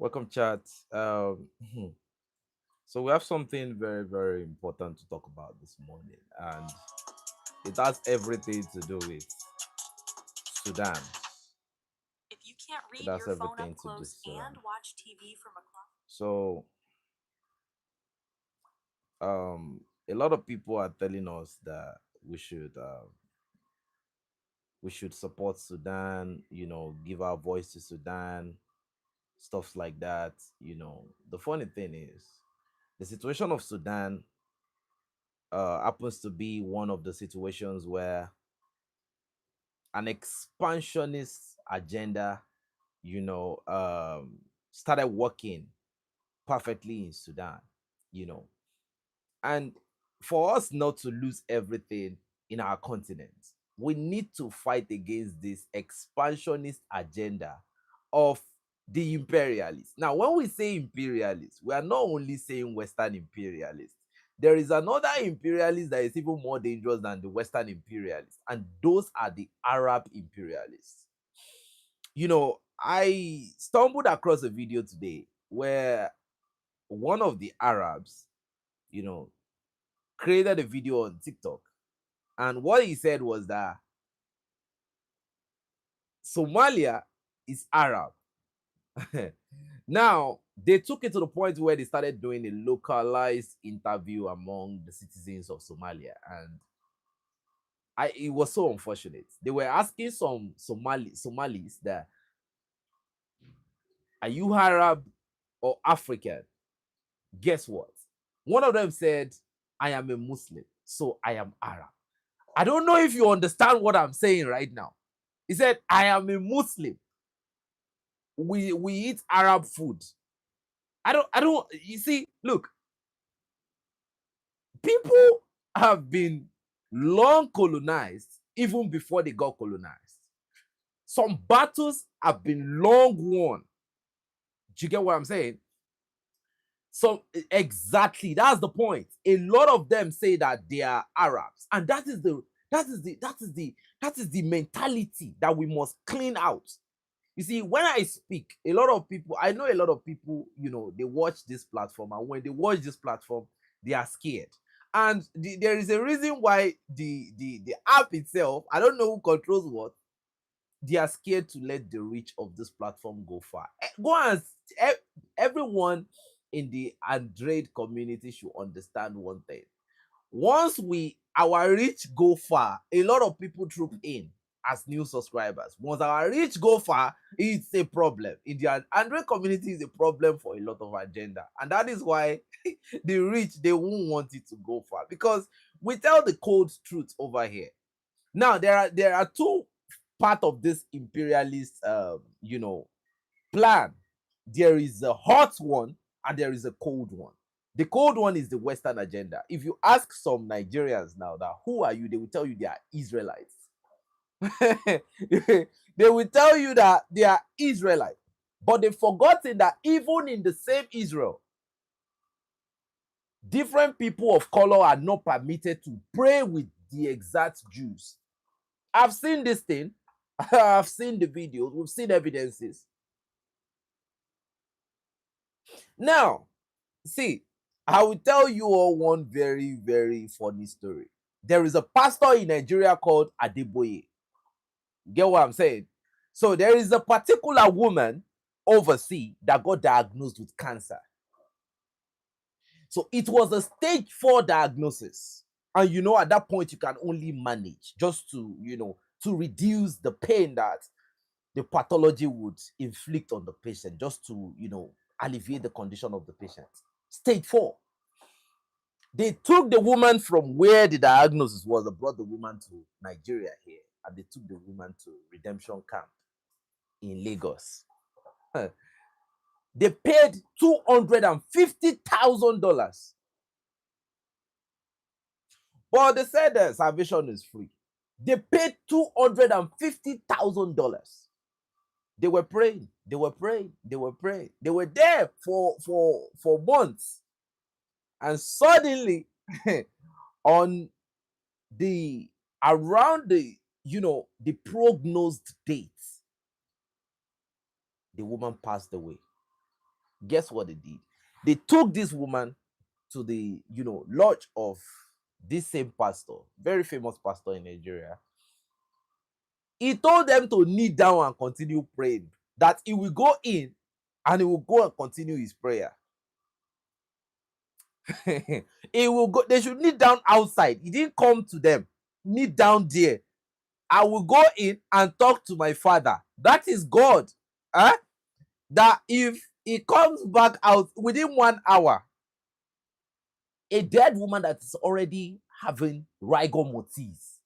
Welcome, chat. So we have something very, very important to talk about this morning, and it has everything to do with Sudan. If you can't It read has your phone everything up to do with close Sudan. and watch TV from across. So, a lot of people are telling us that we should, uh, we should support Sudan. Give our voice to Sudan, stuff like that. The funny thing is, the situation of Sudan happens to be one of the situations where an expansionist agenda, you know, um, started working perfectly in Sudan, you know. And for us not to lose everything in our continent, we need to fight against this expansionist agenda of the imperialists. Now, when we say imperialists, we are not only saying Western imperialists. There is another imperialist that is even more dangerous than the Western imperialists, and those are the Arab imperialists. I stumbled across a video today where one of the Arabs, you know, created a video on TikTok. And what he said was that Somalia is Arab. Now, they took it to the point where they started doing a localized interview among the citizens of Somalia. And it was so unfortunate. They were asking some Somalis that, are you Arab or African? Guess what? One of them said, I am a Muslim, so I am Arab. I don't know if you understand what I'm saying right now. He said, I am a Muslim. We eat Arab food. I don't you see, look, people have been long colonized even before they got colonized. Some battles have been long won. Do you get what I'm saying? So exactly, that's the point. A lot of them say that they are Arabs, and that is the mentality that we must clean out. You see, when I speak, I know a lot of people, they watch this platform, and when they watch this platform, they are scared. And there is a reason why the app itself, I don't know who controls what, they are scared to let the reach of this platform go far. Everyone in the Android community should understand one thing. Once our reach go far, a lot of people troop in as new subscribers. Once our reach go far, it's a problem. In the Android community is a problem for a lot of agenda. And that is why the reach, they won't want it to go far. Because we tell the cold truth over here. Now, there are two part of this imperialist plan. There is a hot one and there is a cold one. The cold one is the Western agenda. If you ask some Nigerians now that who are you, they will tell you they are Israelites. They will tell you that they are Israelites. But they've forgotten that even in the same Israel, different people of color are not permitted to pray with the exact Jews. I've seen this thing. I've seen the videos. We've seen evidences. Now, see, I will tell you all one very, very funny story. There is a pastor in Nigeria called Adeboye. Get what I'm saying? So there is a particular woman overseas that got diagnosed with cancer. So it was a stage 4 diagnosis. And at that point, you can only manage just to reduce the pain that the pathology would inflict on the patient, just to, alleviate the condition of the patient. Stage 4. They took the woman from where the diagnosis was, they brought the woman to Nigeria here, and they took the woman to redemption camp in Lagos. They paid $250,000. But they said that salvation is free. They paid $250,000. They were praying, they were praying, they were praying. They were there for months. And suddenly, on the around the prognosed date, the woman passed away. Guess what they did? They took this woman to the, lodge of this same pastor, very famous pastor in Nigeria. He told them to kneel down and continue praying, that he will go in and he will go and continue his prayer. He will go, they should kneel down outside. He didn't come to them. Kneel down there. I will go in and talk to my father. That is God. Huh? That if he comes back out within 1 hour, a dead woman that is already having rigor mortis,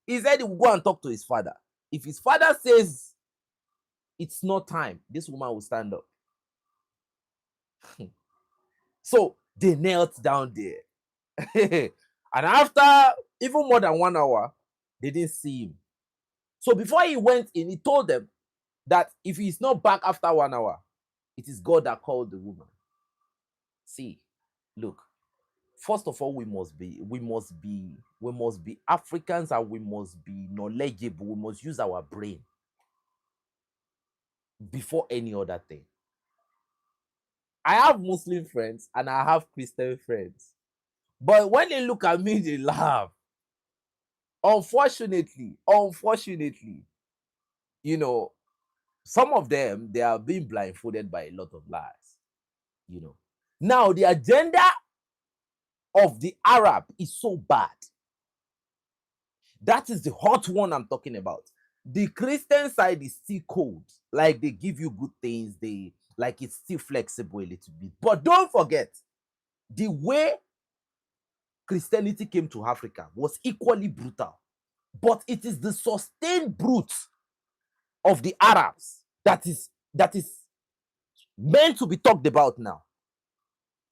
he said he will go and talk to his father. If his father says it's not time, this woman will stand up. So they knelt down there. And after even more than 1 hour, they didn't see him. So before he went in, he told them that if he's not back after 1 hour, it is God that called the woman. See, look, first of all, we must be Africans, and we must be knowledgeable. We must use our brain before any other thing. I have Muslim friends and I have Christian friends, but when they look at me, they laugh. Unfortunately, some of them, they are being blindfolded by a lot of lies. Now the agenda of the Arab is so bad. That is the hot one I'm talking about. The Christian side is still cold. Like, they give you good things, it's still flexible a little bit. But don't forget, the way Christianity came to Africa was equally brutal. But it is the sustained brute of the Arabs that is meant to be talked about now.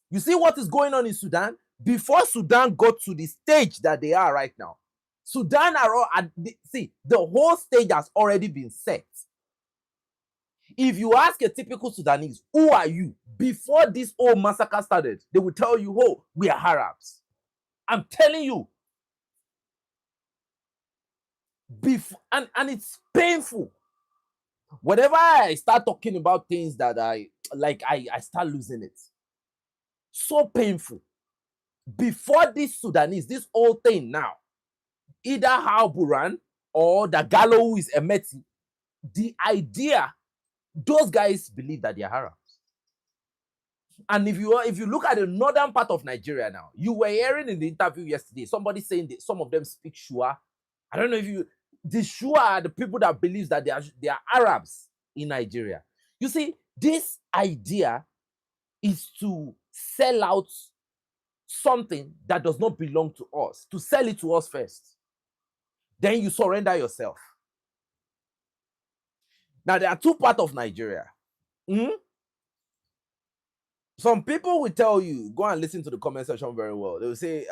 You see what is going on in Sudan? Before Sudan got to the stage that they are right now, Sudan the whole stage has already been set. If you ask a typical Sudanese, who are you? Before this whole massacre started, they will tell you, oh, we are Arabs. I'm telling you. And it's painful. Whenever I start talking about things that I start losing it. So painful. Before this Sudanese, this whole thing now, either Hal Buran or the Gallo who is Emeti, the idea, those guys believe that they are Arabs. And if you look at the northern part of Nigeria now, you were hearing in the interview yesterday, somebody saying that some of them speak Shua. I don't know if the Shua are the people that believe that they are Arabs in Nigeria. You see, this idea is to sell out something that does not belong to us, to sell it to us first. Then you surrender yourself. Now, there are two parts of Nigeria. Some people will tell you, go and listen to the comment section very well. They will say,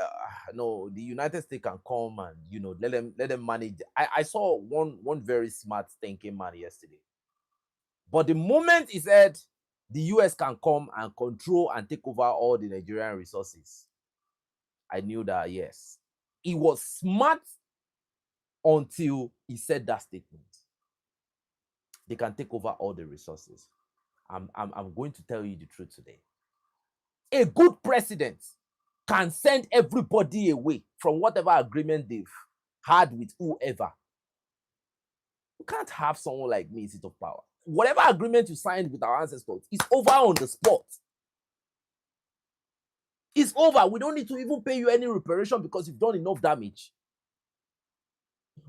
no, the United States can come and, let them manage. I saw one very smart thinking man yesterday. But the moment he said the US can come and control and take over all the Nigerian resources, I knew that, yes, he was smart until he said that statement. They can take over all the resources. I'm going to tell you the truth today. A good president can send everybody away from whatever agreement they've had with whoever. You can't have someone like me in seat of power. Whatever agreement you signed with our ancestors is over on the spot. It's over. We don't need to even pay you any reparation because you've done enough damage.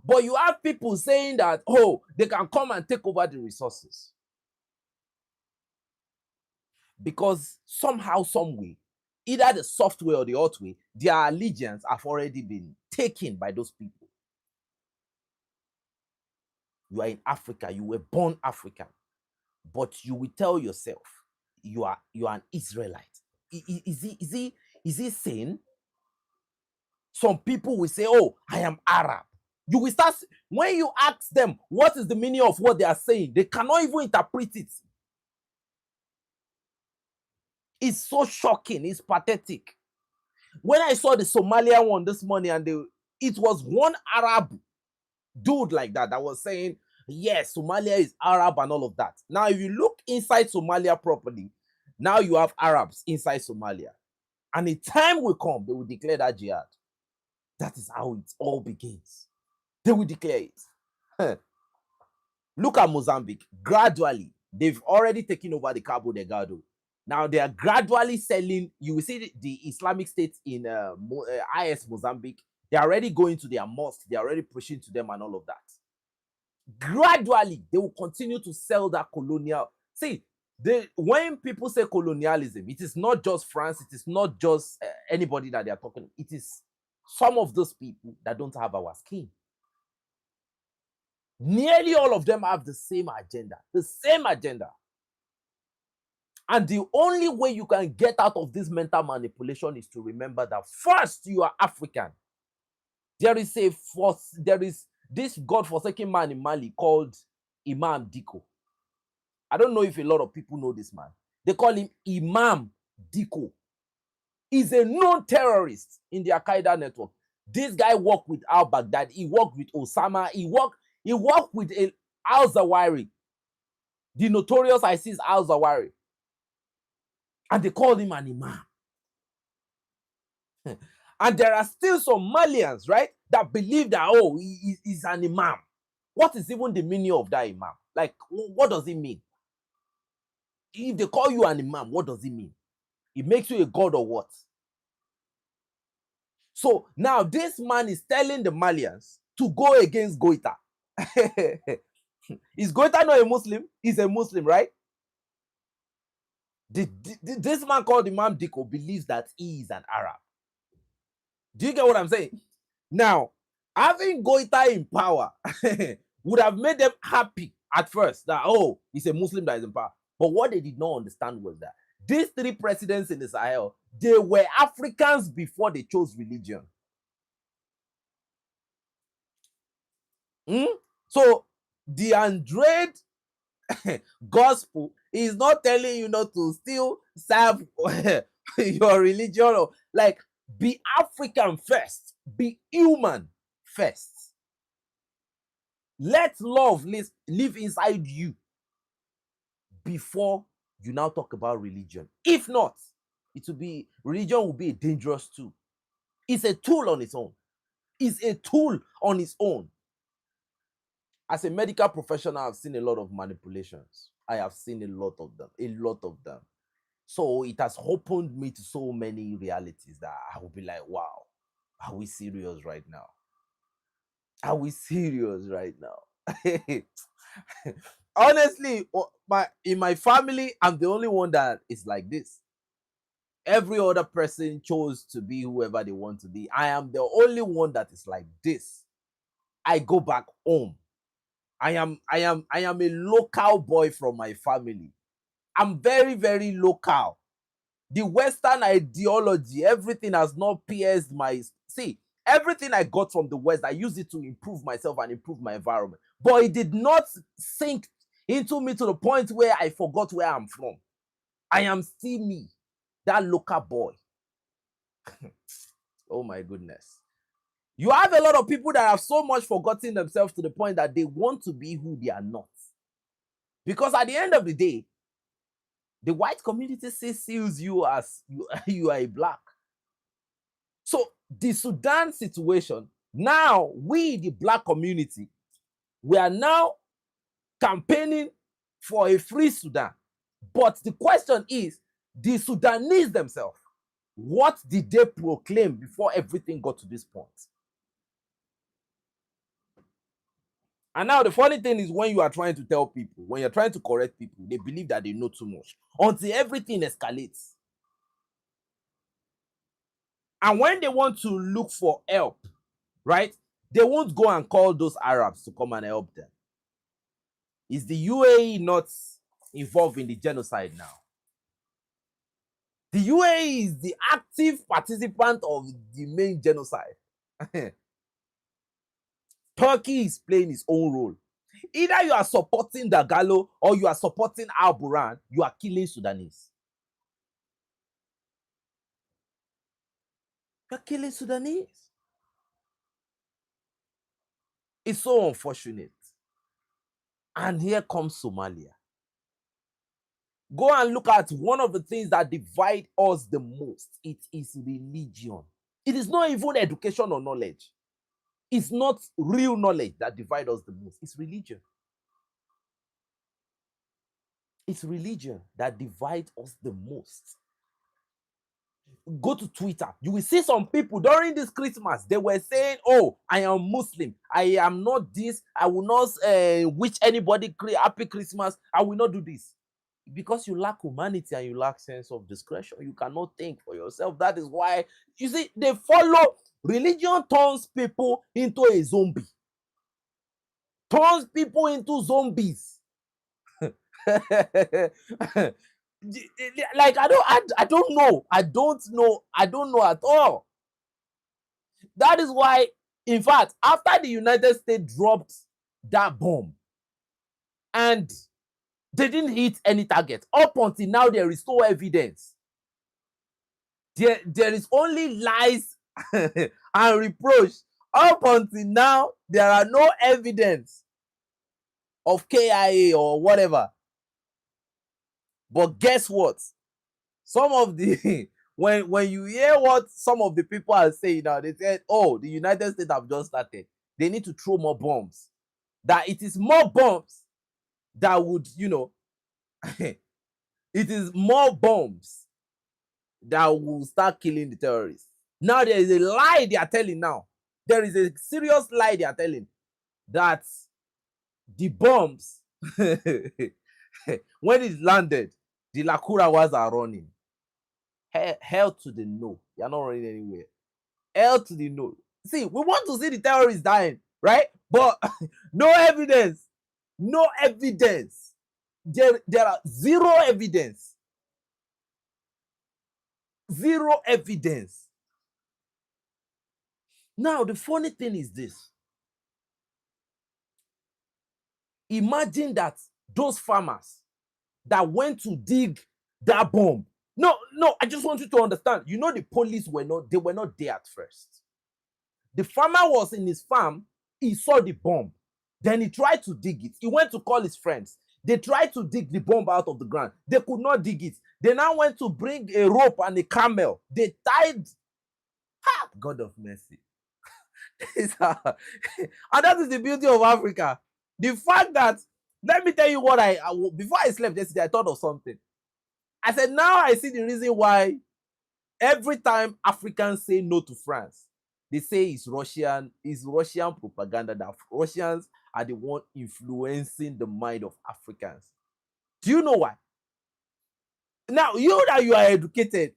But you have people saying that, oh, they can come and take over the resources. Because somehow, some way, either the soft way or the hard way, their allegiance have already been taken by those people. You are in Africa, you were born African, but you will tell yourself you are an Israelite. Is he sane? Some people will say, oh, I am Arab. You will start, when you ask them what is the meaning of what they are saying, they cannot even interpret it. It's so shocking. It's pathetic. When I saw the Somalia one this morning, and it was one Arab dude like that was saying, yes, Somalia is Arab and all of that. Now, if you look inside Somalia properly, now you have Arabs inside Somalia. And a time will come, they will declare that jihad. That is how it all begins. They will declare it. Look at Mozambique. Gradually, they've already taken over the Cabo Delgado. Now they are gradually selling. You will see the Islamic State in IS Mozambique. They are already going to their mosque. They are already pushing to them and all of that. Gradually, they will continue to sell that colonial. See, when people say colonialism, it is not just France. It is not just anybody that they are talking. It is some of those people that don't have our skin. Nearly all of them have the same agenda. The same agenda. And the only way you can get out of this mental manipulation is to remember that first you are African. There is this God-forsaken man in Mali called Imam Diko. I don't know if a lot of people know this man. They call him Imam Diko. He's a known terrorist in the Al-Qaeda network. This guy worked with al-Baghdadi. He worked with Osama. He worked with al-Zawahiri, the notorious ISIS al-Zawahiri. And they called him an imam. And there are still some Malians, right, that believe that, oh, he's an imam. What is even the meaning of that imam? Like, what does it mean? If they call you an imam, what does it mean? It makes you a god or what? So now this man is telling the Malians to go against Goita. Is Goita not a Muslim? He's a Muslim, right? This man called Imam Diko believes that he is an Arab. Do you get what I'm saying? Now, having Goita in power would have made them happy at first that, oh, he's a Muslim that is in power. But what they did not understand was that these three presidents in the Sahel, they were Africans before they chose religion. So the ANDRADE gospel is not telling you not to still serve your religion, or like, be African first, be human first. Let love live inside you before you now talk about religion. If not, religion will be a dangerous tool. It's a tool on its own. It's a tool on its own. As a medical professional, I've seen a lot of manipulations. I have seen a lot of them. So it has opened me to so many realities that I will be like, wow, are we serious right now? Are we serious right now? Honestly, in my family, I'm the only one that is like this. Every other person chose to be whoever they want to be. I am the only one that is like this. I go back home. I am a local boy from my family. I'm very, very local. The Western ideology, everything has not pierced my... See, everything I got from the West, I used it to improve myself and improve my environment. But it did not sink into me to the point where I forgot where I'm from. I am still me, that local boy. Oh my goodness. You have a lot of people that have so much forgotten themselves to the point that they want to be who they are not. Because at the end of the day, the white community sees you as you are a black. So the Sudan situation, now we, the black community, we are now campaigning for a free Sudan. But the question is, the Sudanese themselves, what did they proclaim before everything got to this point? And now the funny thing is, when you are trying to tell people, when you're trying to correct people, they believe that they know too much until everything escalates. And when they want to look for help, right, they won't go and call those Arabs to come and help them. Is the UAE not involved in the genocide now? The UAE is the active participant of the main genocide. Turkey is playing its own role. Either you are supporting Dagalo or you are supporting Al Buran, you are killing Sudanese. You are killing Sudanese. It's so unfortunate. And here comes Somalia. Go and look at one of the things that divide us the most. It is religion. It is not even education or knowledge. It's not real knowledge that divides us the most. It's religion. It's religion that divides us the most. Go to Twitter. You will see some people during this Christmas. They were saying, "Oh, I am Muslim. I am not this. I will not wish anybody happy Christmas. I will not do this." Because you lack humanity and you lack sense of discretion, you cannot think for yourself. That is why, you see, they follow. Religion turns people into a zombie, turns people into zombies. Like, I don't know. I don't know at all. That is why, in fact, after the United States dropped that bomb and they didn't hit any target, up until now, there is no evidence. There is only lies and reproach. Up until now, there are no evidence of KIA or whatever. But guess what? Some of the when you hear what some of the people are saying now, they said, "Oh, the United States have just started. They need to throw more bombs. That it is more bombs that would, it is more bombs that will start killing the terrorists." Now there is a lie they are telling now. There is a serious lie they are telling that the bombs, when it landed, the Lakurawas are running. Hell to the no. You're not running anywhere. Hell to the no. See, we want to see the terrorists dying, right? But no evidence. No evidence. There are zero evidence. Zero evidence. Now, the funny thing is this. Imagine that those farmers that went to dig that bomb. No, I just want you to understand. The police were not there at first. The farmer was in his farm. He saw the bomb. Then he tried to dig it. He went to call his friends. They tried to dig the bomb out of the ground. They could not dig it. They now went to bring a rope and a camel. They tied. God of mercy. And that is the beauty of Africa. The fact that, let me tell you what before I slept yesterday, I thought of something. I said, now I see the reason why every time Africans say no to France, they say it's Russian propaganda, that Russians are the one influencing the mind of Africans. Do you know why? Now, you are educated,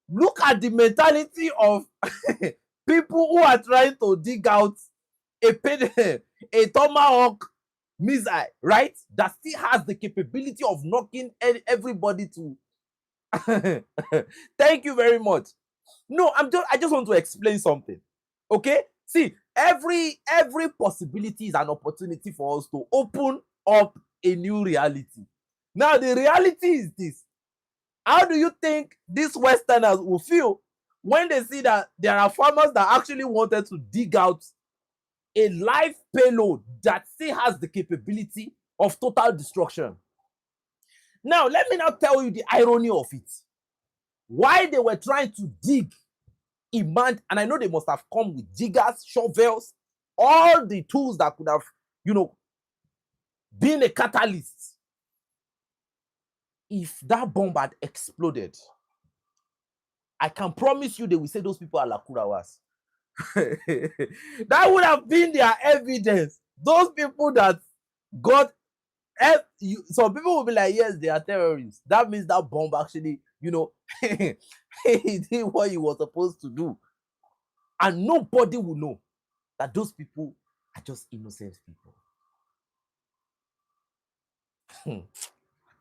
look at the mentality of people who are trying to dig out a tomahawk missile, right? That still has the capability of knocking everybody to. Thank you very much. No, I just want to explain something. Okay? See, every possibility is an opportunity for us to open up a new reality. Now, the reality is this. How do you think these Westerners will feel when they see that there are farmers that actually wanted to dig out a live payload that still has the capability of total destruction? Now, let me now tell you the irony of it. Why they were trying to dig, and I know they must have come with diggers, shovels, all the tools that could have, been a catalyst. If that bomb had exploded, I can promise you they will say those people are Lakurawas. That would have been their evidence. Those people that got, some people will be like, yes, they are terrorists. That means that bomb actually, he did what he was supposed to do. And nobody will know that those people are just innocent people.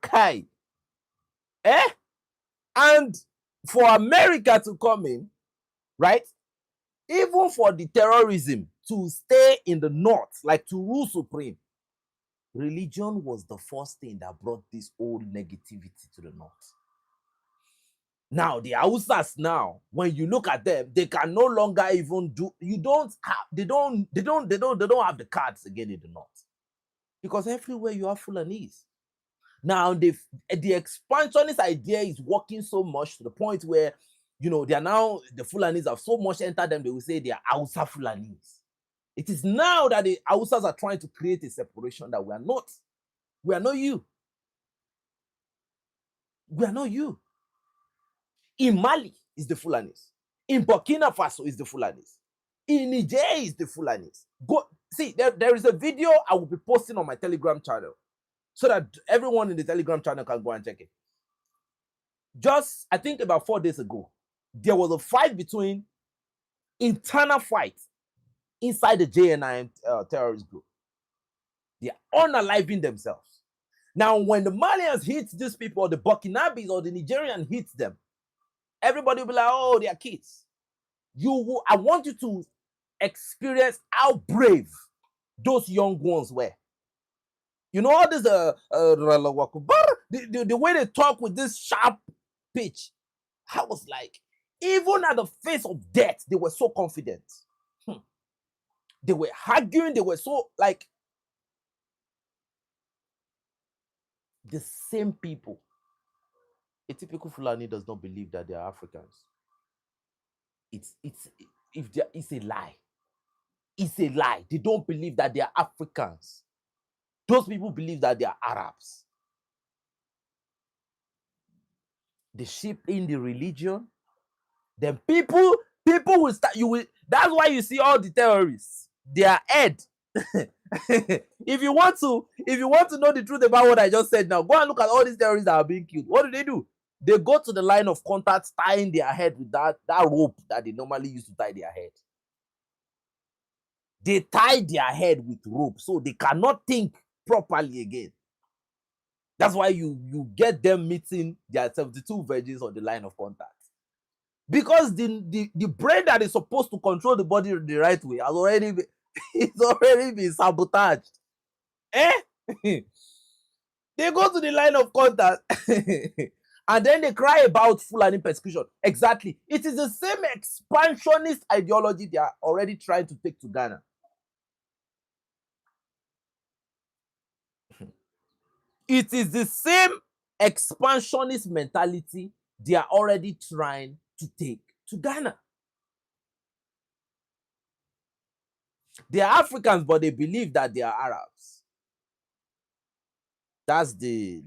Kai. And for America to come in, right? Even for the terrorism to stay in the north, like to rule supreme, religion was the first thing that brought this old negativity to the north. Now, the Hausas now, when you look at them, they can no longer even do, they don't have the cards again in the north. Because everywhere you have Fulanese. Now the expansionist idea is working so much to the point where, they are now, the Fulanis have so much entered them, they will say they are Hausa Fulanis. It is now that the Hausas are trying to create a separation that we are not. We are not you. We are not you. In Mali is the Fulanis. In Burkina Faso is the Fulanis. In Niger is the Fulanis. Go see, there is a video I will be posting on my Telegram channel so that everyone in the Telegram channel can go and check it. Just, I think about 4 days ago, there was a fight between, internal fight inside the JNI terrorist group. They are unaliving themselves. Now, when the Malians hit these people, or the Burkinabes or the Nigerian hits them, everybody will be like, oh, they are kids. I want you to experience how brave those young ones were. All this the way they talk with this sharp pitch, I was like, even at the face of death, they were so confident. They were arguing, they were so like, the same people. A typical Fulani does not believe that they are Africans. It's a lie. It's a lie. They don't believe that they are Africans. Those people believe that they are Arabs. They ship in the religion. Then people will start. That's why you see all the terrorists. Their head. If you want to know the truth about what I just said now, go and look at all these terrorists that are being killed. What do? They go to the line of contact, tying their head with that rope that they normally use to tie their head. They tie their head with rope so they cannot think properly again. That's why you get them meeting their 72 virgins on the line of contact. Because the brain that is supposed to control the body the right way has already been sabotaged. They go to the line of contact and then they cry about Fulani persecution. Exactly. It is the same expansionist ideology they are already trying to take to Ghana. It is the same expansionist mentality they are already trying to take to Ghana. They are Africans, but they believe that they are Arabs. That's the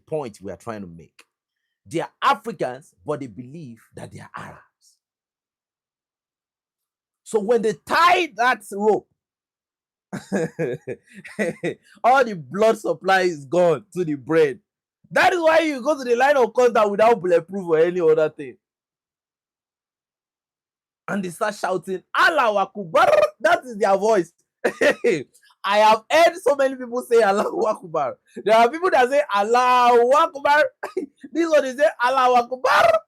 point we are trying to make. They are Africans, but they believe that they are Arabs. So when they tie that rope, all the blood supply is gone to the brain. That is why you go to the line of contact without bulletproof or any other thing. And they start shouting, Allahu Akbar. That is their voice. I have heard so many people say Allahu Akbar. There are people that say Allahu Akbar. This one is say Allahu Akbar.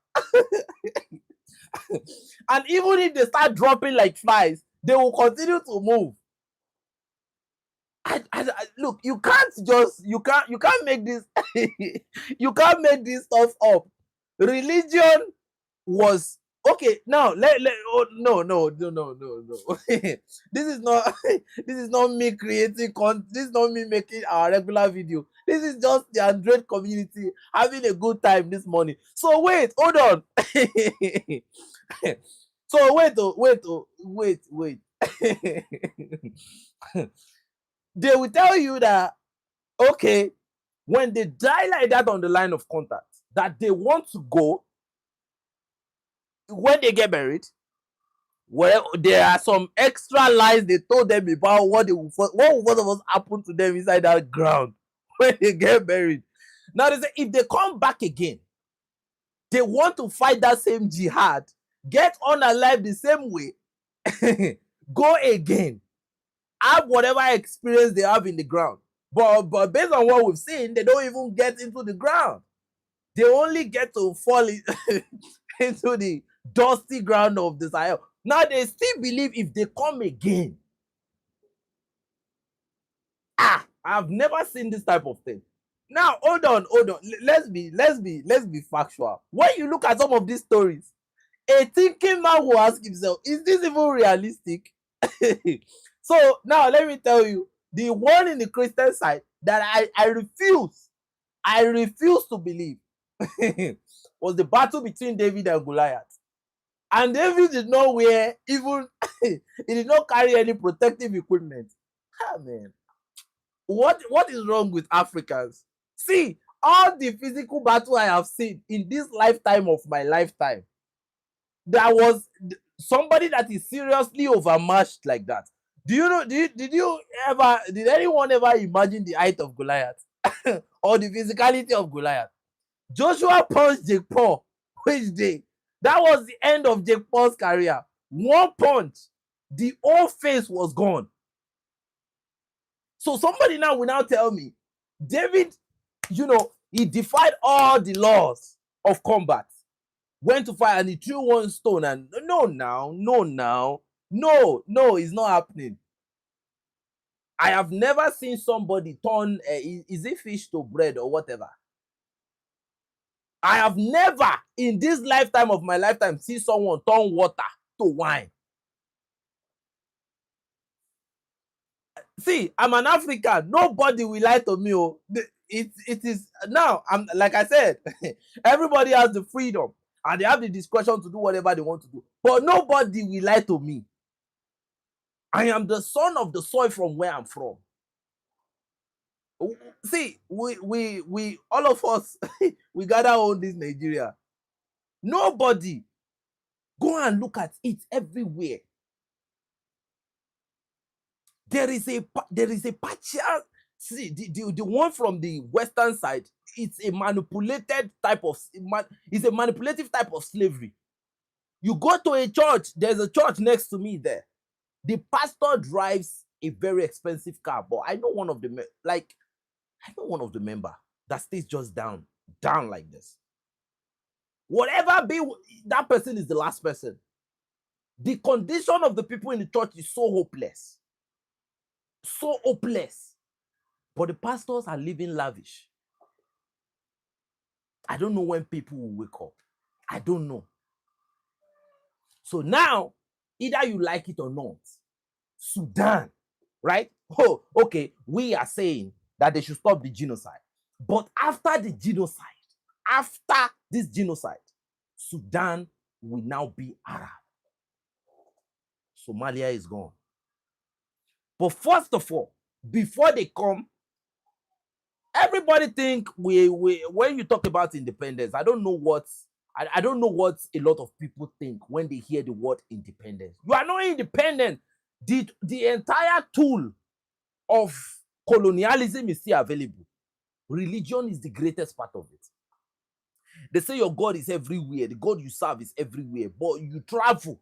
And even if they start dropping like flies, they will continue to move. Look, you can't make this you can't make this stuff up. Religion was okay. Now no. This is not me creating this is not me making our regular video. This is just the ANDRADE community having a good time this morning. So wait, hold on. So wait. They will tell you that, okay, when they die like that on the line of contact, that they want to go, when they get married, well, there are some extra lies they told them about what will first of all happen to them inside that ground when they get married. Now they say if they come back again, they want to fight that same jihad, get on alive the same way, go again, have whatever experience they have in the ground. But based on what we've seen, they don't even get into the ground. They only get to fall into the dusty ground of the Sahel. Now they still believe if they come again. I've never seen this type of thing. Now hold on. Let's be factual. When you look at some of these stories, a thinking man will ask himself, is this even realistic? So now let me tell you, the one in the Christian side that I refuse I refuse to believe was the battle between David and Goliath. And David did not wear even, he did not carry any protective equipment. Ah, man. What is wrong with Africans? See, all the physical battle I have seen in this lifetime of my lifetime, there was somebody that is seriously overmatched like that. Do you know? Did anyone ever imagine the height of Goliath or the physicality of Goliath? Joshua punched Jake Paul which day. That was the end of Jake Paul's career. One punch, the whole face was gone. So somebody now will now tell me, David, he defied all the laws of combat, went to fight and he threw one stone and no, it's not happening. I have never seen somebody turn, is it fish to bread or whatever? I have never in this lifetime of my lifetime seen someone turn water to wine. See, I'm an African. Nobody will lie to me. Oh, it is now. I'm like I said, everybody has the freedom and they have the discretion to do whatever they want to do. But nobody will lie to me. I am the son of the soil from where I'm from. See, we all of us, we gather on this Nigeria. Nobody. Go and look at it everywhere. There is a partial. See, the one from the western side, it's a manipulated type of, it's a manipulative type of slavery. You go to a church, there's a church next to me there. The pastor drives a very expensive car, but I know one of the member that stays just down like this. Whatever be, that person is the last person. The condition of the people in the church is so hopeless. So hopeless. But the pastors are living lavish. I don't know when people will wake up. I don't know. So now, either you like it or not, Sudan, right? Oh, okay, we are saying that they should stop the genocide. But after this genocide, Sudan will now be Arab. Somalia is gone. But first of all, before they come, everybody think when you talk about independence, I don't know what a lot of people think when they hear the word independence. You are not independent. The entire tool of colonialism is still available. Religion is the greatest part of it. They say your God is everywhere. The God you serve is everywhere. But you travel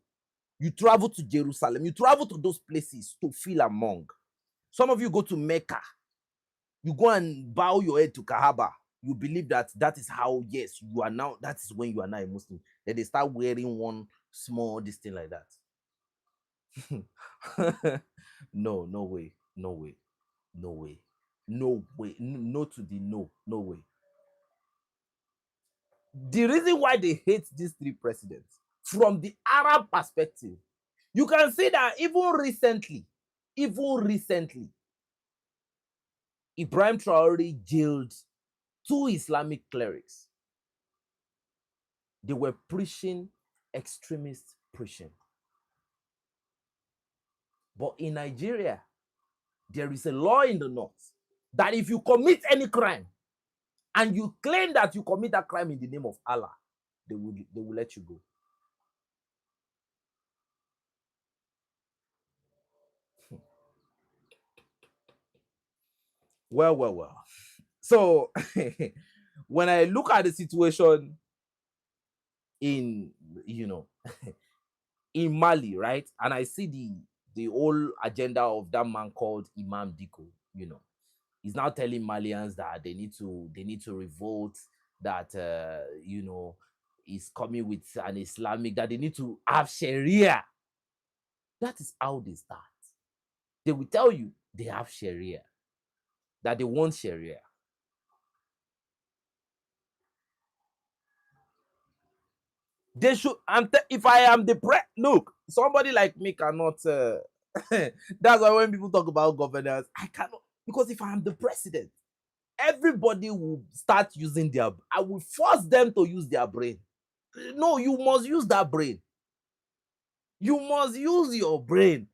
to Jerusalem. You travel to those places to feel among. Some of you go to Mecca. You go and bow your head to Kaaba. You believe that is how, yes, you are now, that is when you are now a Muslim. Then they start wearing one small this thing like that. No way. No way The reason why they hate these three presidents from the Arab perspective, you can see that even recently, Ibrahim Traore jailed 2 Islamic clerics. They were preaching extremist preaching. But in Nigeria, there is a law in the north that if you commit any crime and you claim that you commit that crime in the name of Allah, they will let you go. Well. So when I look at the situation in in Mali, right, and I see the whole agenda of that man called Imam Diko, he's now telling Malians that they need to revolt, that he's coming with an Islamic, that they need to have Sharia. That is how they start. They will tell you they have Sharia, that they want Sharia. They should. If I am the look, somebody like me cannot. That's why when people talk about governance, I cannot, because if I am the president, everybody will start using their, I will force them to use their brain. No, you must use that brain. You must use your brain.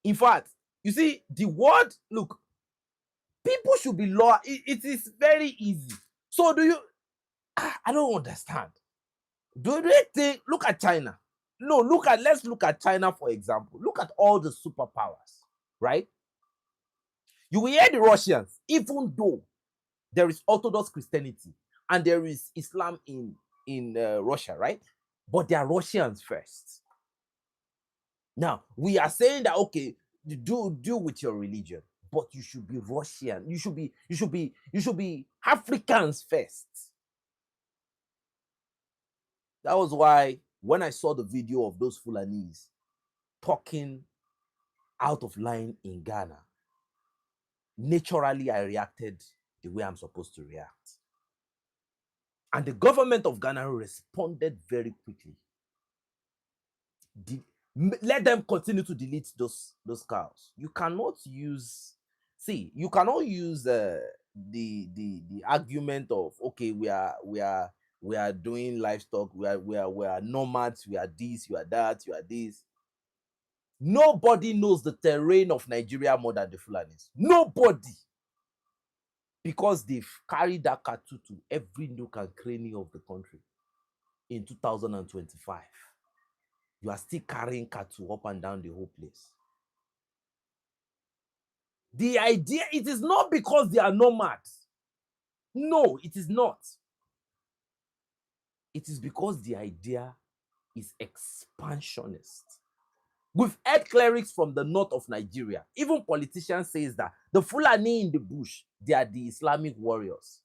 In fact, you see, the word, look, people should be law. It is very easy. So do you, I don't understand. Do they think, look at China. No, let's look at China, for example. Look at all the superpowers, right? You will hear the Russians, even though there is Orthodox Christianity and there is Islam in Russia, right? But they are Russians first. Now we are saying that okay, do with your religion, but you should be Russian. You should be Africans first. That was why when I saw the video of those Fulanis talking out of line in Ghana, naturally I reacted the way I'm supposed to react. And the government of Ghana responded very quickly. Let them continue to delete those cows. You cannot use, you cannot use the argument of okay, we are doing livestock, we are nomads, we are this, you are that, you are this. Nobody knows the terrain of Nigeria more than the Fulanis. Nobody. Because they've carried that cattle to every nook and cranny of the country. In 2025, you are still carrying cattle up and down the whole place. The idea, it is not because they are nomads. No, it is not. It is because the idea is expansionist. We've heard clerics from the north of Nigeria. Even politicians say that the Fulani in the bush, they are the Islamic warriors.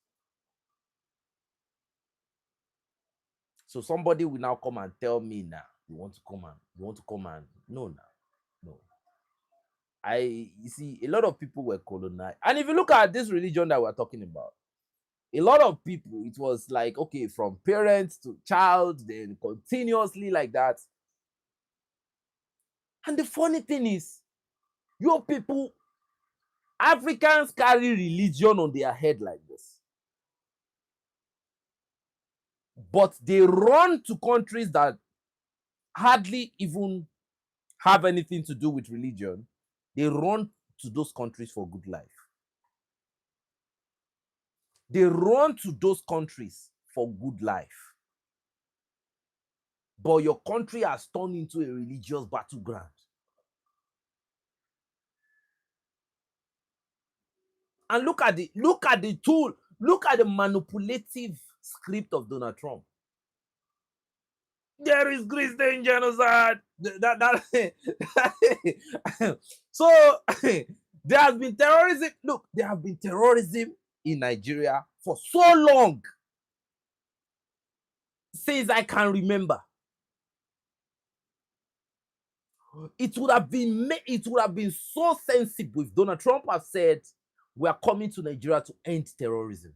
So somebody will now come and tell me now, you want to come and no. You see, a lot of people were colonized. And if you look at this religion that we're talking about, a lot of people, it was like, okay, from parents to child, then continuously like that. And the funny thing is, your people, Africans carry religion on their head like this. But they run to countries that hardly even have anything to do with religion. They run to those countries for good life. They run to those countries for good life. But your country has turned into a religious battleground. And look at the tool, look at the manipulative script of Donald Trump. There is Christian genocide. So there has been terrorism. Look, there have been terrorism in Nigeria for so long, since I can remember. It would have been so sensible if Donald Trump had said, we are coming to Nigeria to end terrorism.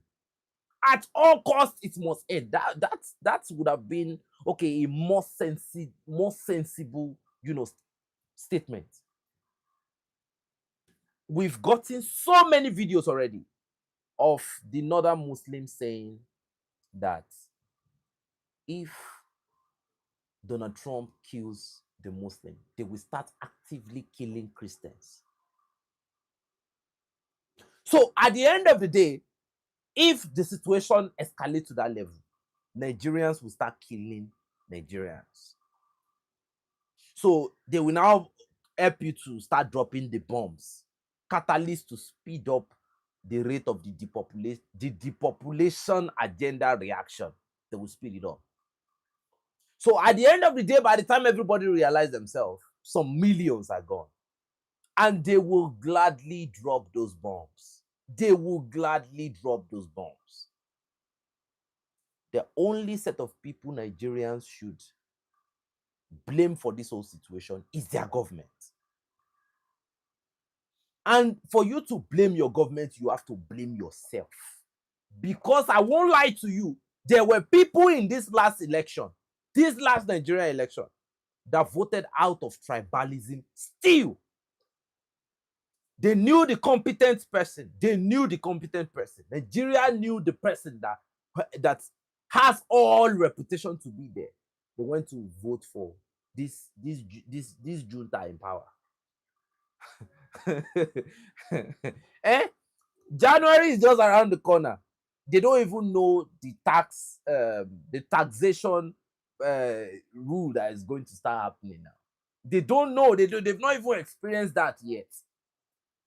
At all costs, it must end. That would have been okay, a more sensible, statement. We've gotten so many videos already of the northern Muslims saying that if Donald Trump kills the Muslim, they will start actively killing Christians. So at the end of the day, if the situation escalates to that level, Nigerians will start killing Nigerians. So they will now help you to start dropping the bombs, catalyst to speed up the rate of the depopulation agenda reaction. They will speed it up. So at the end of the day, by the time everybody realizes themselves, some millions are gone. And they will gladly drop those bombs. They will gladly drop those bombs. The only set of people Nigerians should blame for this whole situation is their government. And for you to blame your government, you have to blame yourself. Because I won't lie to you, there were people in this last Nigerian election, that voted out of tribalism still. They knew the competent person. They knew the competent person. Nigeria knew the person that has all reputation to be there. They went to vote for this junta in power. Eh? January is just around the corner. They don't even know the taxation rule that is going to start happening now. They don't know. They've not even experienced that yet.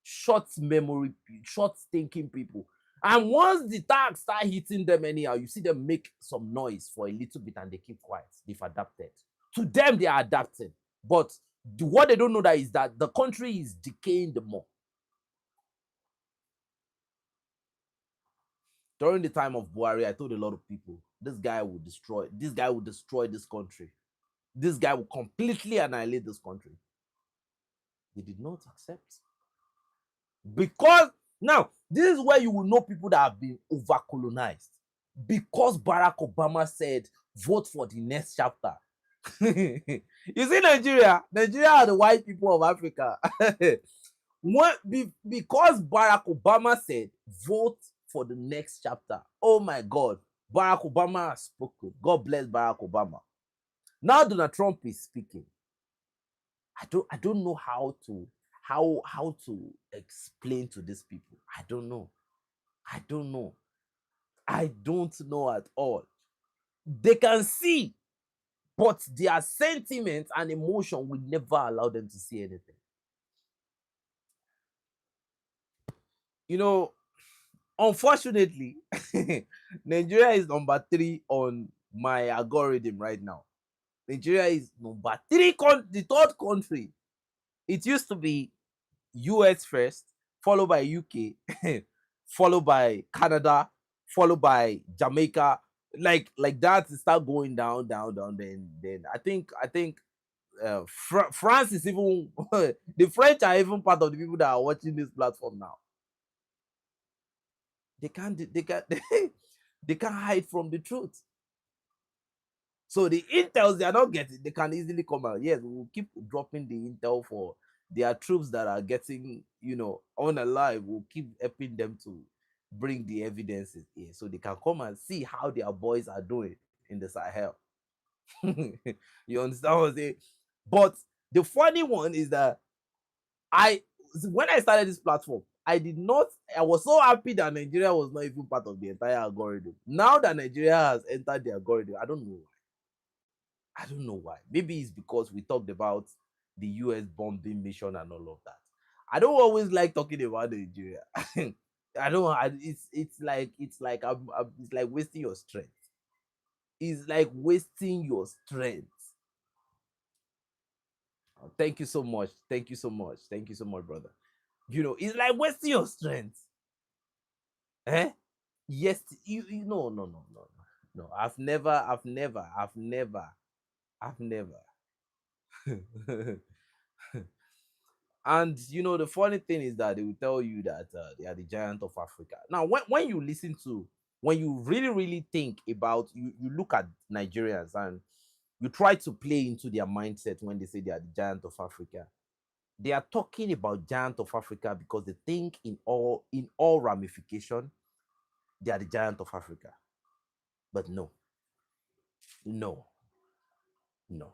Short memory, short thinking people. And once the tax start hitting them anyhow, you see them make some noise for a little bit and they keep quiet. They've adapted. To them, they are adapting. But what they don't know that is that the country is decaying the more. During the time of Buhari, I told a lot of people, this guy will destroy this country. This guy will completely annihilate this country. They did not accept. Because now, this is where you will know people that have been over-colonized. Because Barack Obama said, vote for the next chapter. You see, Nigeria are the white people of Africa. Because Barack Obama said, vote for the next chapter. Oh my God, Barack Obama has spoken. God bless Barack Obama. Now Donald Trump is speaking. I don't know how to explain to these people. I don't know at all. They can see, but their sentiment and emotion will never allow them to see anything. You know, unfortunately, Nigeria is number 3 on my algorithm right now. Nigeria is number 3, the third country. It used to be US first, followed by UK, followed by Canada, followed by Jamaica. Like that, start going down. Then I think France is even the French are even part of the people that are watching this platform now. They can't they can't hide from the truth. So the intels they are not getting, they can easily come out. Yes, we'll keep dropping the intel for their troops that are getting, unalive. We'll keep helping them to bring the evidences here so they can come and see how their boys are doing in the Sahel. You understand what I'm saying? But the funny one is that when I started this platform, I was so happy that Nigeria was not even part of the entire algorithm. Now that Nigeria has entered the algorithm, I don't know why. Maybe it's because we talked about the US bombing mission and all of that. I don't always like talking about Nigeria. I don't. It's like wasting your strength. It's like wasting your strength. Oh, thank you so much. Thank you so much. Thank you so much, brother. It's like wasting your strength. Eh? Yes. No, no, no, no, no. I've never. And the funny thing is that they will tell you that they are the giant of Africa. Now, when you listen to, when you really, really think about, you look at Nigerians and you try to play into their mindset when they say they are the giant of Africa. They are talking about giant of Africa because they think in all ramification, they are the giant of Africa. But no, no, no.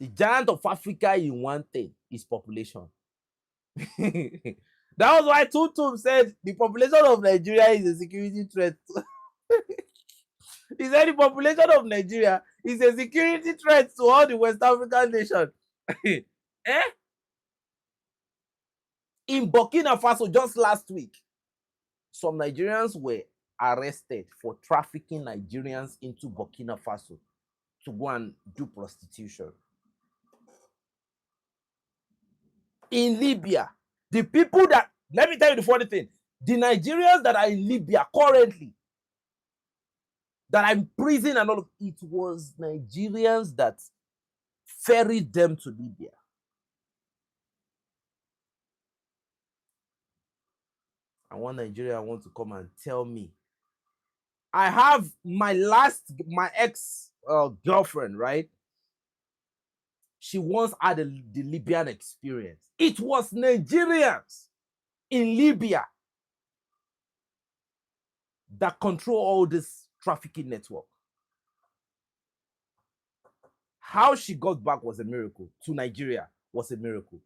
The giant of Africa in one thing is population. That was why Tutum said the population of Nigeria is a security threat. He said the population of Nigeria is a security threat to all the West African nations. Eh? In Burkina Faso, just last week, some Nigerians were arrested for trafficking Nigerians into Burkina Faso to go and do prostitution. In Libya, the people that, let me tell you the funny thing, the Nigerians that are in Libya currently, that are in prison and all of it, was Nigerians that ferried them to Libya. And one Nigerian wants to come and tell me, I have my ex girlfriend, right? She once had the Libyan experience. It was Nigerians in Libya that control all this trafficking network. How she got back was a miracle. To Nigeria was a miracle.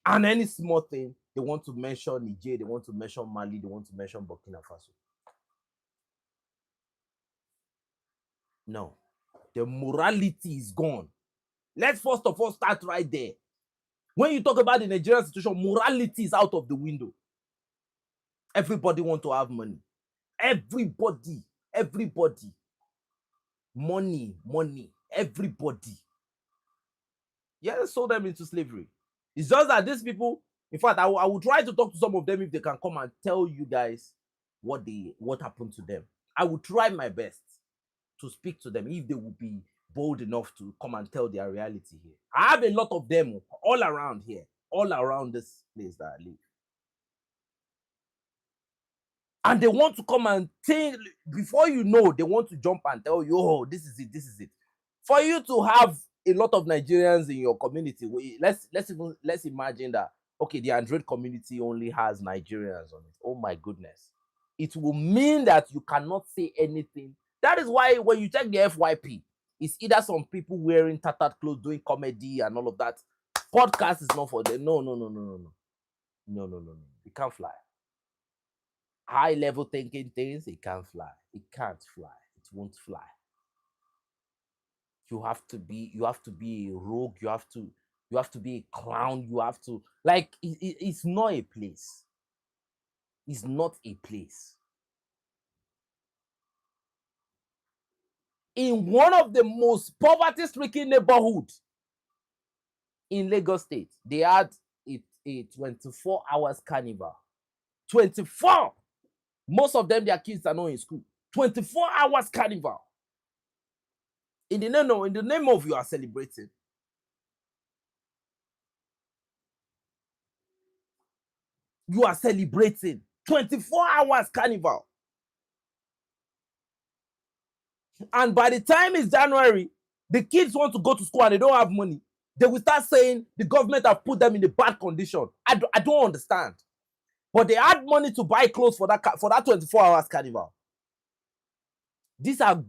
And any small thing, they want to mention Niger, they want to mention Mali, they want to mention Burkina Faso. No, the morality is gone. Let's first of all start right there. When you talk about the Nigerian situation, morality is out of the window. Everybody want to have money. Everybody. Money. Everybody. Yeah, they sold them into slavery. It's just that these people, in fact, I will try to talk to some of them if they can come and tell you guys what happened to them. I will try my best to speak to them if they will be bold enough to come and tell their reality here. I have a lot of them all around here, all around this place that I live. And they want to come and think, before you know, they want to jump and tell you, oh, this is it. For you to have a lot of Nigerians in your community, let's imagine that, okay, the ANDRADE community only has Nigerians on it. Oh my goodness. It will mean that you cannot say anything. That is why when you check the FYP, it's either some people wearing tattered clothes doing comedy and all of that. Podcast is not for them. No. It can't fly. High level thinking things, it can't fly. It can't fly. It won't fly. You have to be a rogue. You have to be a clown. You have to, like, it's not a place. It's not a place. In one of the most poverty-stricken neighborhoods in Lagos State, they had a 24 hours carnival. 24. Most of them, their kids are not in school. 24 hours carnival. In the name of you are celebrating. You are celebrating 24 hours carnival. And by the time it's January, the kids want to go to school and they don't have money. They will start saying the government have put them in a bad condition. I don't understand. But they had money to buy clothes for that 24 hours carnival. These are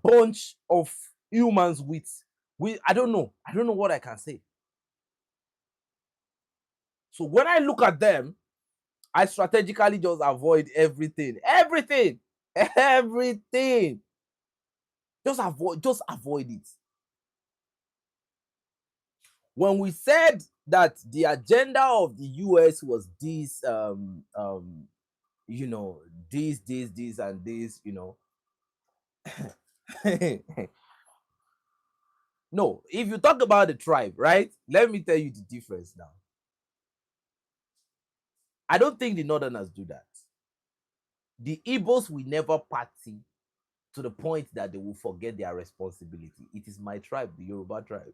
bunch of humans with I don't know what I can say. So when I look at them, I strategically just avoid everything. Just avoid it. When we said that the agenda of the US was this, this and this, no, if you talk about the tribe, right? Let me tell you the difference now. I don't think the Northerners do that. The Igbos will never party to the point that they will forget their responsibility. It is my tribe, the Yoruba tribe.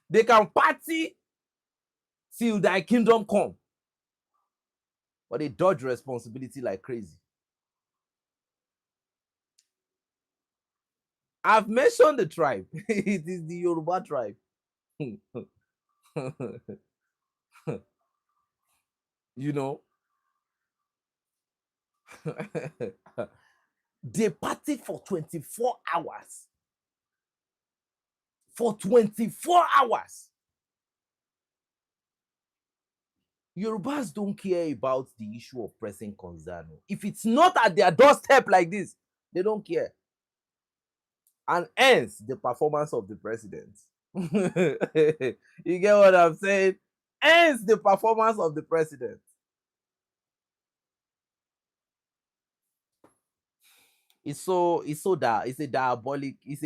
They can party till thy kingdom come, but they dodge responsibility like crazy. I've mentioned the tribe. It is the Yoruba tribe. You know, they party for 24 hours. For 24 hours. Yorubas don't care about the issue of pressing concern. If it's not at their doorstep like this, they don't care. And hence the performance of the president. You get what I'm saying? Hence the performance of the president. It's a diabolic, it's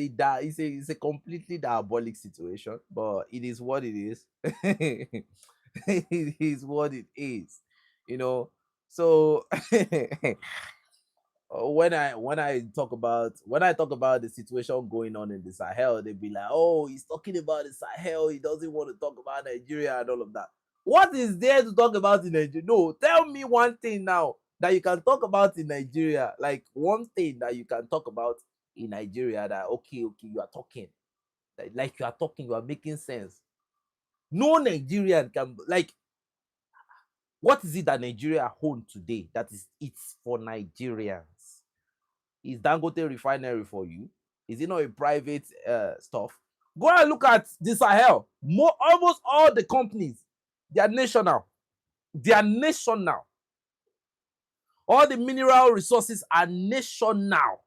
a completely diabolic situation, but it is what it is. It is what it is, you know. So when I talk about the situation going on in the Sahel, they be like, oh, he's talking about the Sahel, he doesn't want to talk about Nigeria and all of that. What is there to talk about in Nigeria? No, tell me one thing now that you can talk about in Nigeria, like one thing that you can talk about in Nigeria that okay, you are talking, like you are talking, you are making sense. No Nigerian can, like, what is it that Nigeria owns today that is it's for Nigerians? Is Dangote refinery for you? Is it not a private stuff? Go and look at the Sahel. Almost all the companies, they are national. They are national. All the mineral resources are national.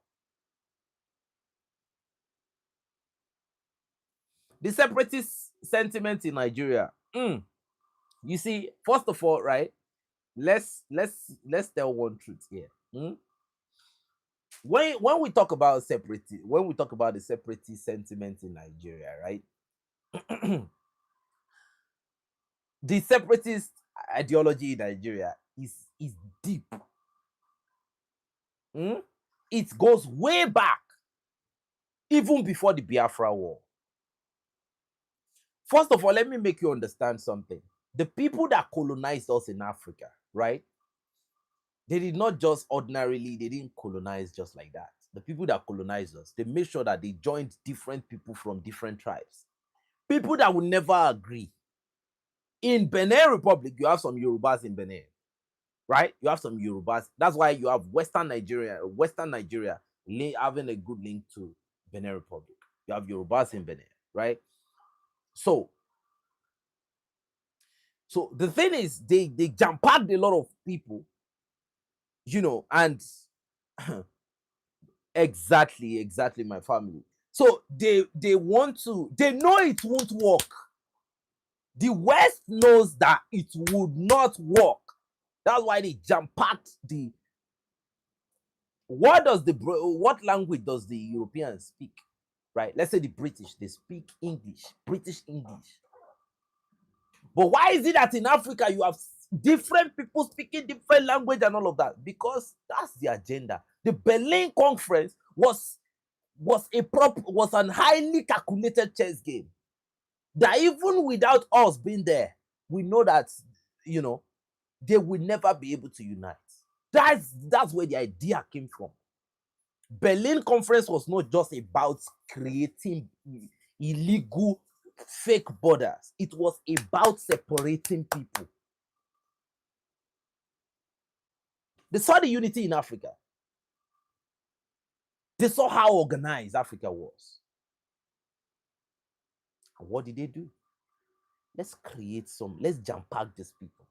The separatist sentiment in Nigeria. You see, first of all, right? Let's tell one truth here. When we talk about separatist, when we talk about the separatist sentiment in Nigeria, right? The separatist ideology in Nigeria is deep. It goes way back, even before the Biafra War. First of all, let me make you understand something. The people that colonized us in Africa, right? They did not just ordinarily, they didn't colonize just like that. The people that colonized us, they made sure that they joined different people from different tribes. People that would never agree. In Benin Republic, you have some Yorubas in Benin, right? You have some Yorubas. That's why you have Western Nigeria having a good link to Benin Republic. You have Yorubas in Benin, right? So the thing is, they jam-packed a lot of people, and exactly my family. So they know it won't work. The West knows that it would not work. That's why they jam-packed the. What language does the Europeans speak? Right? Let's say the British, they speak English, British English. But why is it that in Africa you have different people speaking different language and all of that? Because that's the agenda. The Berlin Conference was an highly calculated chess game. That even without us being there, we know that they will never be able to unite. That's where the idea came from. Berlin Conference was not just about creating illegal fake borders. It was about separating people. They saw the unity in Africa. They saw how organized Africa was. And what did they do? Let's jam-pack these people.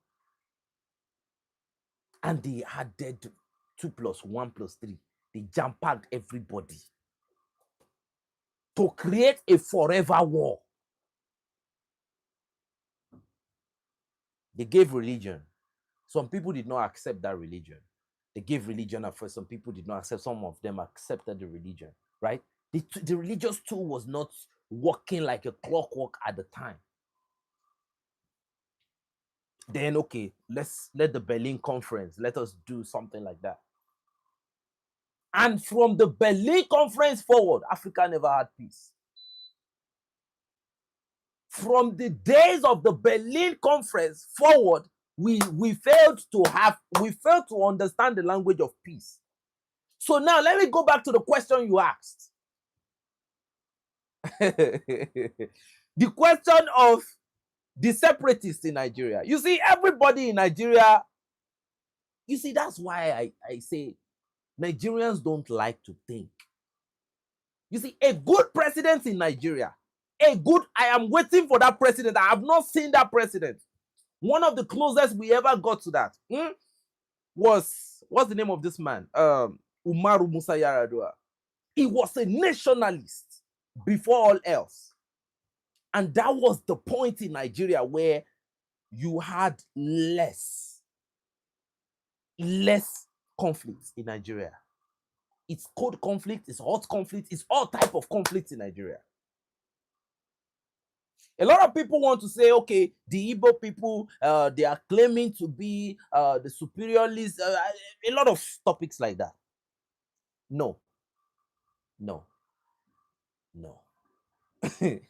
And they added 2 plus 1 plus 3. They jam-packed everybody to create a forever war. They gave religion. Some people did not accept that religion. They gave religion at first. Some people did not accept. Some of them accepted the religion, right? The religious tool was not working like a clockwork at the time. Then, okay, let the Berlin Conference, let us do something like that. And from the Berlin Conference forward, Africa never had peace. From the days of the Berlin Conference forward, we failed to understand the language of peace. So now let me go back to the question you asked. The question of the separatists in Nigeria. You see, everybody in Nigeria, that's why I say Nigerians don't like to think. You see, a good president in Nigeria, I am waiting for that president. I have not seen that president. One of the closest we ever got to that was, what's the name of this man? Umaru Musa Yar'Adua. He was a nationalist before all else. And that was the point in Nigeria where you had less conflicts in Nigeria. It's cold conflict, it's hot conflict, it's all type of conflicts in Nigeria. A lot of people want to say, okay, the Igbo people, they are claiming to be the superiorist, a lot of topics like that. No. The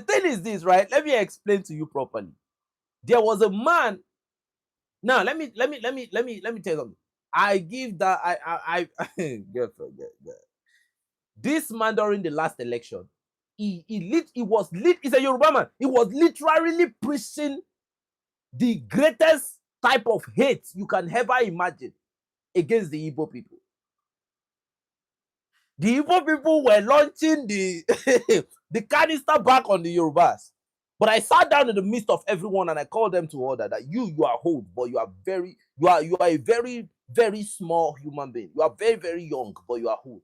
thing is this, right? Let me explain to you properly. There was a man. Now, let me tell you something. I give that I get. This man during the last election, he's a Yoruba man. He was literally preaching the greatest type of hate you can ever imagine against the Igbo people. The Igbo people were launching the the canister back on the Yorubas. But I sat down in the midst of everyone and I called them to order that you are old, but you are a very, very small human being. You are very, very young, but you are old.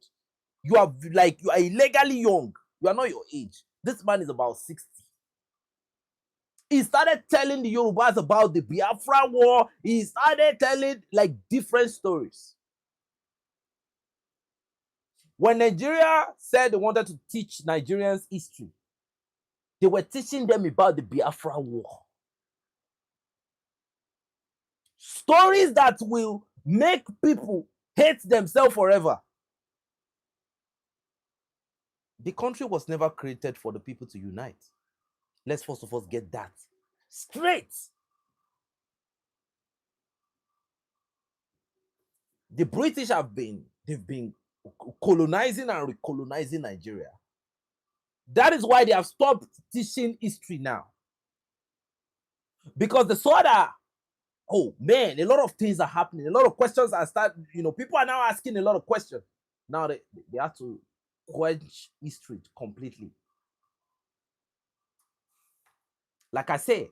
You are illegally young. You are not your age. This man is about 60. He started telling the Yorubas about the Biafra war. He started telling like different stories. When Nigeria said they wanted to teach Nigerians history, they were teaching them about the Biafra war. Stories that will make people hate themselves forever. The country was never created for the people to unite. Let's first of all get that straight. The British they've been colonizing and recolonizing Nigeria. That is why they have stopped teaching history now. Because they saw that, oh man, a lot of things are happening. A lot of questions are starting, people are now asking a lot of questions. Now they have to quench history completely. Like I said,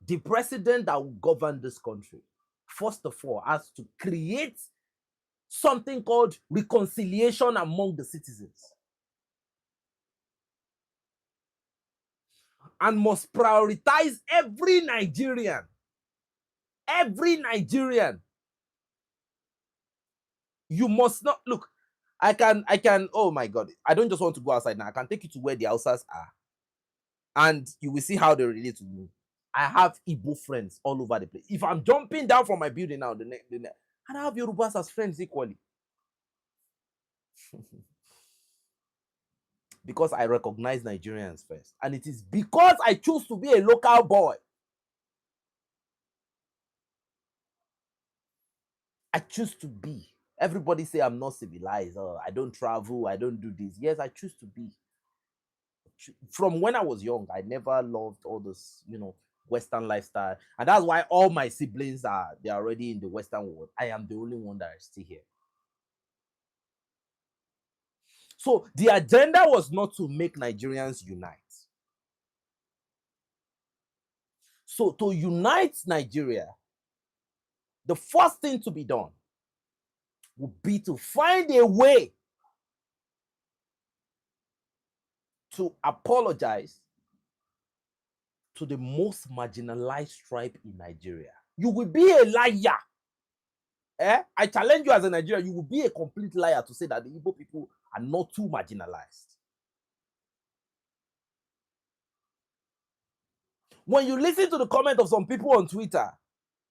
the president that will govern this country, first of all, has to create something called reconciliation among the citizens. And must prioritize every Nigerian. Every Nigerian. You must not look. I can. Oh my God! I don't just want to go outside now. I can take you to where the Hausas are, and you will see how they relate to me. I have Igbo friends all over the place. If I'm jumping down from my building now, and I have Yorubas as friends equally. Because I recognize Nigerians first. And it is because I choose to be a local boy. I choose to be. Everybody say I'm not civilized. I don't travel. I don't do this. Yes, I choose to be. From when I was young, I never loved all this, Western lifestyle. And that's why all my siblings they're already in the Western world. I am the only one that is still here. So the agenda was not to make Nigerians unite. So to unite Nigeria, the first thing to be done would be to find a way to apologize to the most marginalized tribe in Nigeria. You will be a liar. I challenge you as a Nigerian, you will be a complete liar to say that the Igbo people are not too marginalized. When you listen to the comment of some people on Twitter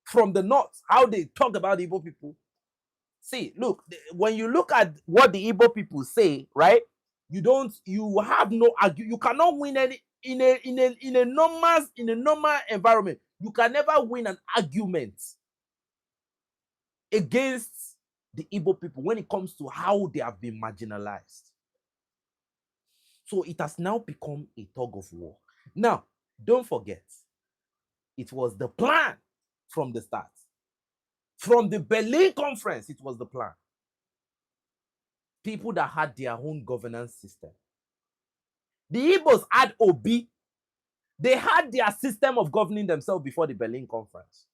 from the north, how they talk about the Igbo people, see, look, when you look at what the Igbo people say, right? You have no argument. You cannot win any in a normal environment. You can never win an argument against the Igbo people when it comes to how they have been marginalized. So it has now become a tug of war. Now, don't forget, it was the plan from the start. From the Berlin conference, it was the plan. People that had their own governance system. The Igbos had Obi. They had their system of governing themselves before the Berlin conference.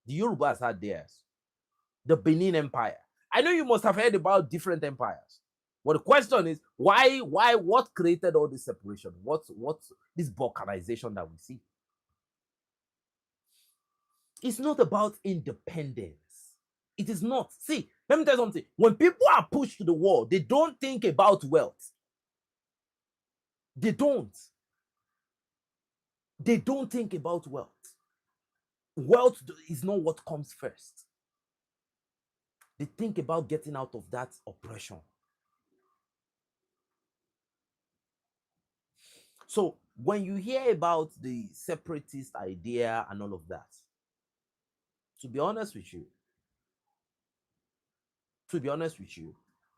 The Yorubas had theirs. The Benin Empire. I know you must have heard about different empires. But the question is, what created all this separation? What's this balkanization that we see? It's not about independence. It is not. See, let me tell you something. When people are pushed to the wall, they don't think about wealth. They don't. They don't think about wealth. Wealth is not what comes first. They think about getting out of that oppression. So when you hear about the separatist idea and all of that, to be honest with you,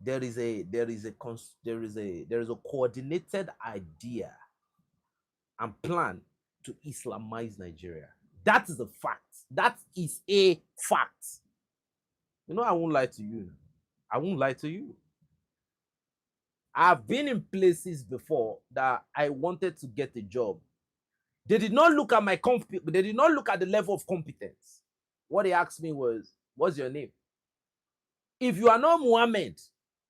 there is a coordinated idea and plan to Islamize Nigeria. That is a fact. That is a fact. You know, I won't lie to you. I won't lie to you. I've been in places before that I wanted to get a job. They did not look at they did not look at the level of competence. What they asked me was, what's your name? If you are not Muhammad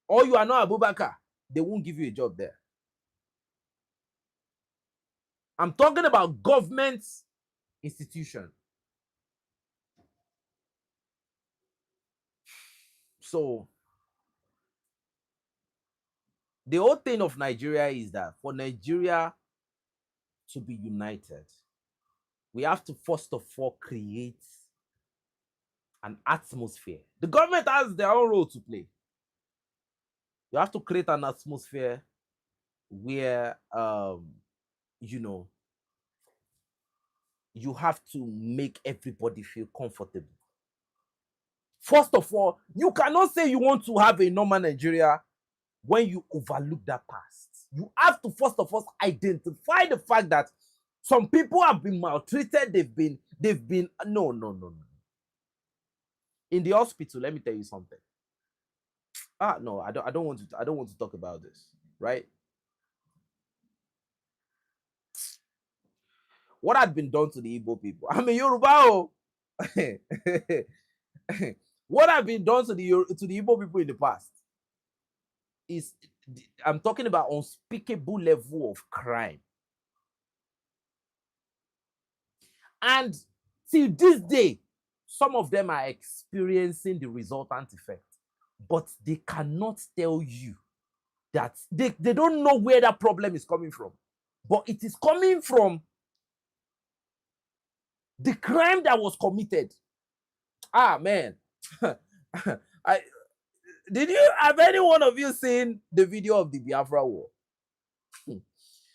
or you are not Abubakar, they won't give you a job there. I'm talking about government institution. So the whole thing of Nigeria is that for Nigeria to be united, we have to first of all create an atmosphere. The government has their own role to play. You have to create an atmosphere where you know, you have to make everybody feel comfortable. First of all, you cannot say you want to have a normal Nigeria when you overlook that past. You have to first of all identify the fact that some people have been maltreated. They've been no. In the hospital, let me tell you something. No, I don't want to talk about this, right? What had been done to the Igbo people? I mean, Yoruba. What had been done to the Igbo people in the past is, I'm talking about unspeakable level of crime. And till this day, some of them are experiencing the resultant effect, but they cannot tell you that they don't know where that problem is coming from. But it is coming from the crime that was committed. Ah, man. Did you have any one of you seen the video of the Biafra War?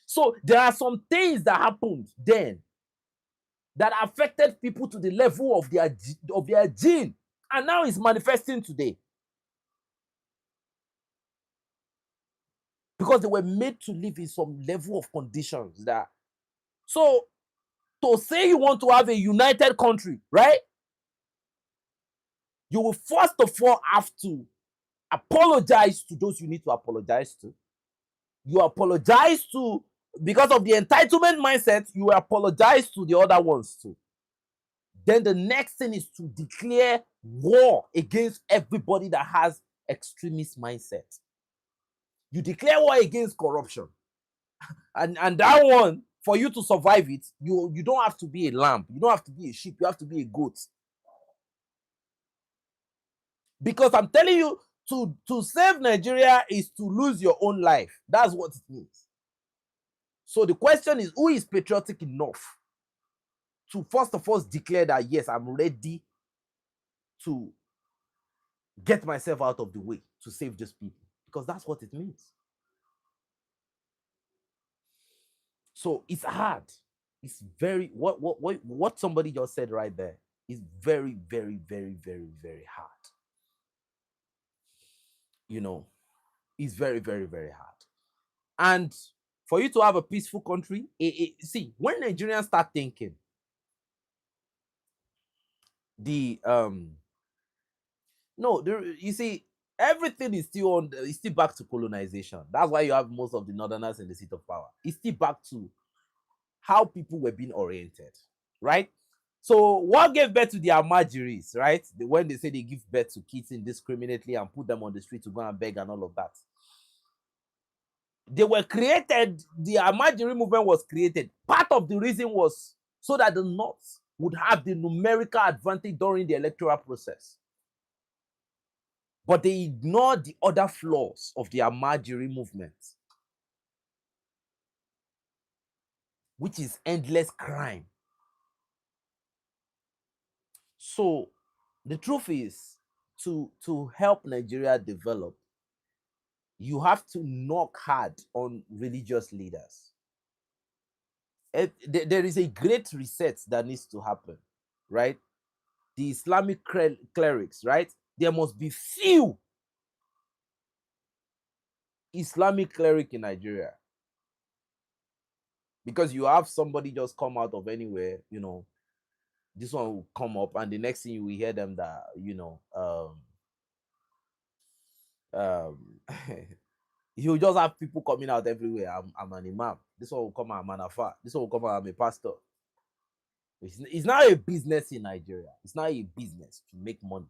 So there are some things that happened then that affected people to the level of their gene, and now it's manifesting today because they were made to live in some level of conditions that. So to say you want to have a united country, right? You will first of all have to apologize to those you need to apologize to. You apologize to, because of the entitlement mindset, you apologize to the other ones too. Then the next thing is to declare war against everybody that has extremist mindset. You declare war against corruption. And that one, for you to survive it, you don't have to be a lamb. You don't have to be a sheep. You have to be a goat. Because I'm telling you, to save Nigeria is to lose your own life. That's what it means. So the question is, who is patriotic enough to first of all declare that, yes, I'm ready to get myself out of the way to save these people? Because that's what it means. So it's hard. It's very, what somebody just said right there is very, very, very, very, very hard. You know, it's very, very, very hard. And for you to have a peaceful country, see, when Nigerians start thinking, you see, everything is still back to colonization. That's why you have most of the northerners in the seat of power. It's still back to how people were being oriented, right? So what gave birth to the Almajiris, right? When they say they give birth to kids indiscriminately and put them on the street to go and beg and all of that. They were created, the Almajiri movement was created. Part of the reason was so that the North would have the numerical advantage during the electoral process. But they ignored the other flaws of the Almajiri movement, which is endless crime. So the truth is, to help Nigeria develop, you have to knock hard on religious leaders. There is a great reset that needs to happen, right? The Islamic clerics, right? There must be few Islamic cleric in Nigeria. Because you have somebody just come out of anywhere, this one will come up, and the next thing you will hear them that, um he'll just have people coming out everywhere. I'm an imam. This one will come out, I'm an afa. This one will come out, I'm a pastor. It's not a business in Nigeria. It's not a business to make money.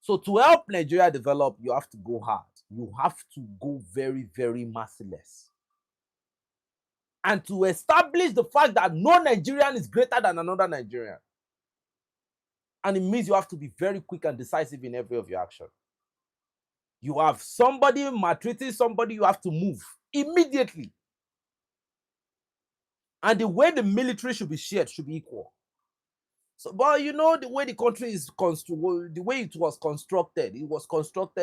So to help Nigeria develop, you have to go hard. You have to go very, very merciless. And to establish the fact that no Nigerian is greater than another Nigerian. And it means you have to be very quick and decisive in every of your action. You have somebody maltreating somebody, you have to move immediately. And the way the military should be shared should be equal. So, but the way the country is the way it was constructed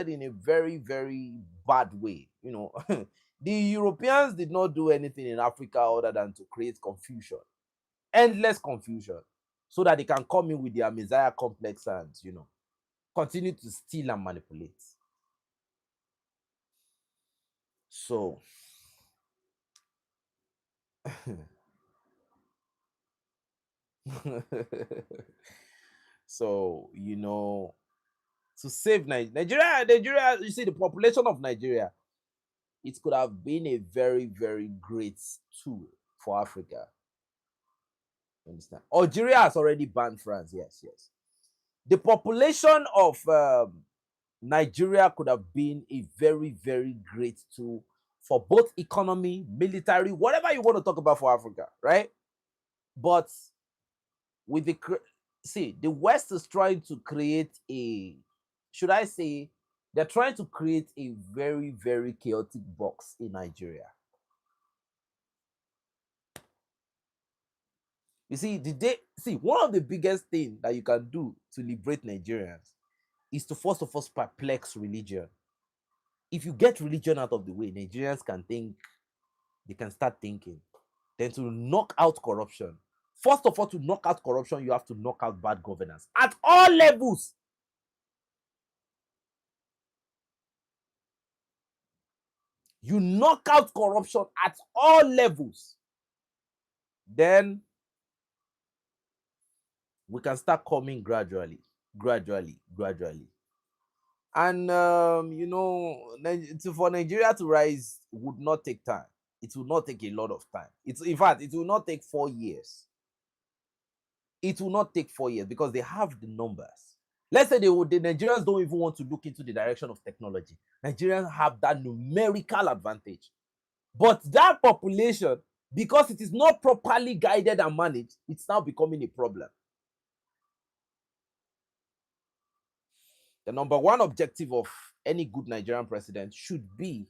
in a very, very bad way. The Europeans did not do anything in Africa other than to create confusion, endless confusion, so that they can come in with their Messiah complex and continue to steal and manipulate. So, so to save Nigeria, you see, the population of Nigeria, it could have been a very, very great tool for Africa. You understand? Algeria has already banned France. Yes, yes. The population of Nigeria could have been a very, very great tool for both economy, military, whatever you want to talk about for Africa, right? But with the West is trying to create should I say, they're trying to create a very, very chaotic box in Nigeria. You see, one of the biggest things that you can do to liberate Nigerians is to first of all perplex religion. If you get religion out of the way, Nigerians can think, they can start thinking. Then to knock out corruption. First of all, to knock out corruption, you have to knock out bad governance at all levels. You knock out corruption at all levels. Then we can start coming gradually. And for Nigeria to rise would not take time. It will not take a lot of time. In fact, it will not take 4 years. It will not take 4 years because they have the numbers. Let's say the Nigerians don't even want to look into the direction of technology. Nigerians have that numerical advantage. But that population, because it is not properly guided and managed, it's now becoming a problem. The number one objective of any good Nigerian president should be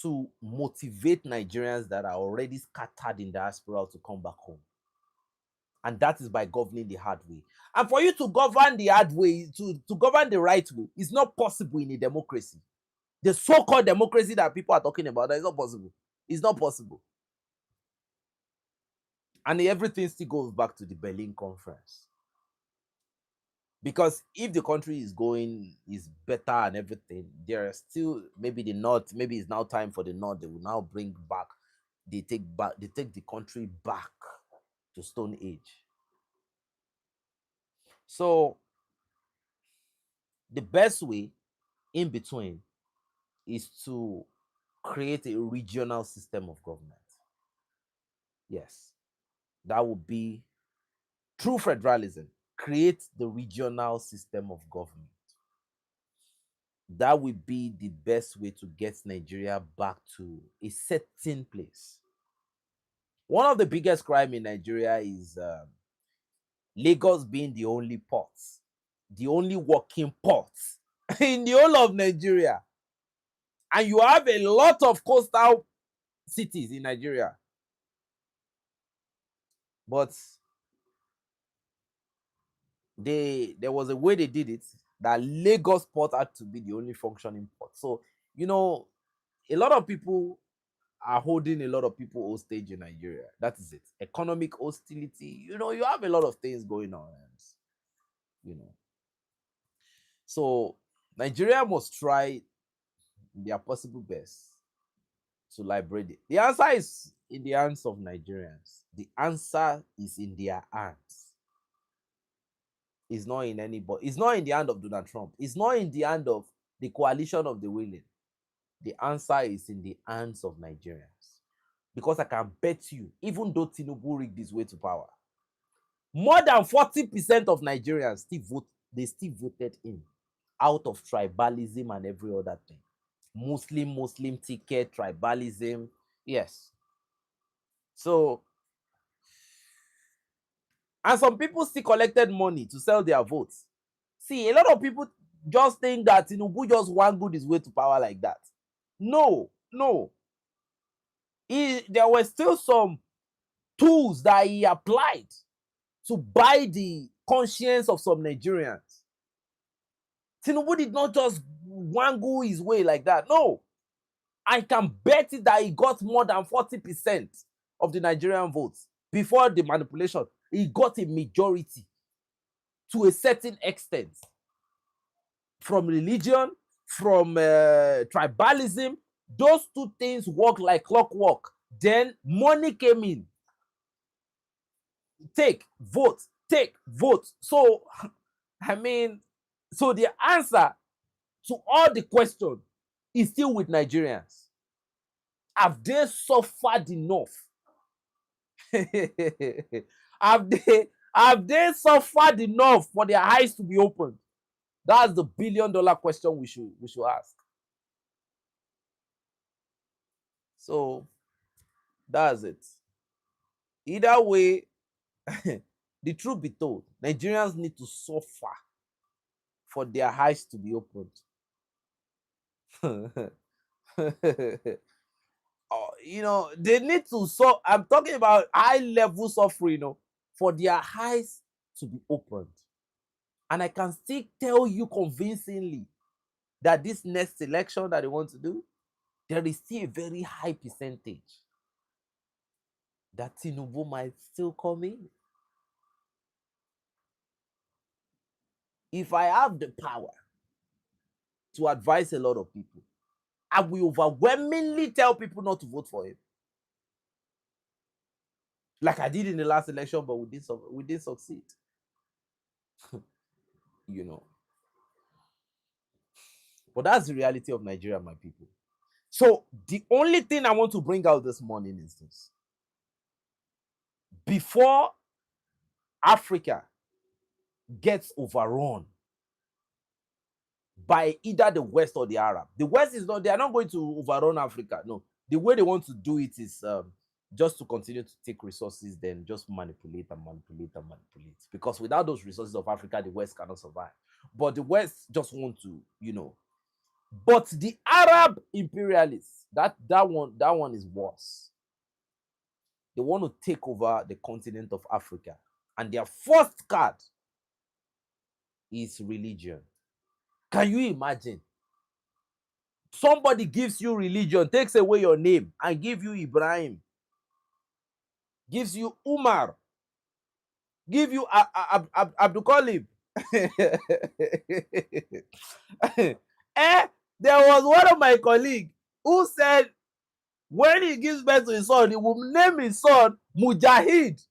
to motivate Nigerians that are already scattered in diaspora to come back home. And that is by governing the hard way. And for you to govern the hard way, to govern the right way, is not possible in a democracy. The so-called democracy that people are talking about, that is not possible. It's not possible. And everything still goes back to the Berlin Conference. Because if the country is better and everything, there are still maybe the North, maybe it's now time for the North, they will now bring back, they take the country back to Stone Age. So the best way in between is to create a regional system of government. Yes, that would be true federalism. Create the regional system of government. That would be the best way to get Nigeria back to a certain place. One of the biggest crime in Nigeria is Lagos being the only port, the only working port in the whole of Nigeria. And you have a lot of coastal cities in Nigeria. But there was a way they did it that Lagos port had to be the only functioning port. So, a lot of people are holding a lot of people hostage in Nigeria. That is it. Economic hostility. You have a lot of things going on. And. So Nigeria must try their possible best to liberate it. The answer is in the hands of Nigerians. The answer is in their hands. It's not in anybody. It's not in the hand of Donald Trump. It's not in the hand of the coalition of the willing. The answer is in the hands of Nigerians. Because I can bet you, even though Tinubu rigged his way to power, more than 40% of Nigerians still voted in out of tribalism and every other thing. Muslim ticket, tribalism. Yes. So, and some people still collected money to sell their votes. See, a lot of people just think that Tinubu just wangled his way to power like that. No, no. There were still some tools that he applied to buy the conscience of some Nigerians. Tinubu did not just wangle his way like that. No. I can bet it that he got more than 40% of the Nigerian votes before the manipulation. He got a majority to a certain extent from religion, from tribalism. Those two things work like clockwork. Then money came in. Take, vote, take, vote. So, I mean, so the answer to all the questions is still with Nigerians. Have they suffered enough? have they suffered enough for their eyes to be opened? That's the billion-dollar question we should ask. So that's it. Either way, the truth be told, Nigerians need to suffer for their eyes to be opened. They need to I'm talking about high level suffering, for their eyes to be opened. And I can still tell you convincingly that this next election that they want to do, there is still a very high percentage that Tinubu might still come in. If I have the power to advise a lot of people, I will overwhelmingly tell people not to vote for him. Like I did in the last election, but we didn't succeed. you know. But that's the reality of Nigeria, my people. So the only thing I want to bring out this morning is this. Before Africa gets overrun by either the West or the Arab, they are not going to overrun Africa. No, the way they want to do it is just to continue to take resources, then just manipulate and manipulate and manipulate. Because without those resources of Africa, the West cannot survive. But the West just want to, But the Arab imperialists, that one is worse. They want to take over the continent of Africa. And their first card is religion. Can you imagine? Somebody gives you religion, takes away your name, and give you Ibrahim, gives you Umar, give you Abdul Khalib. There was one of my colleagues who said when he gives birth to his son, he will name his son Mujahid.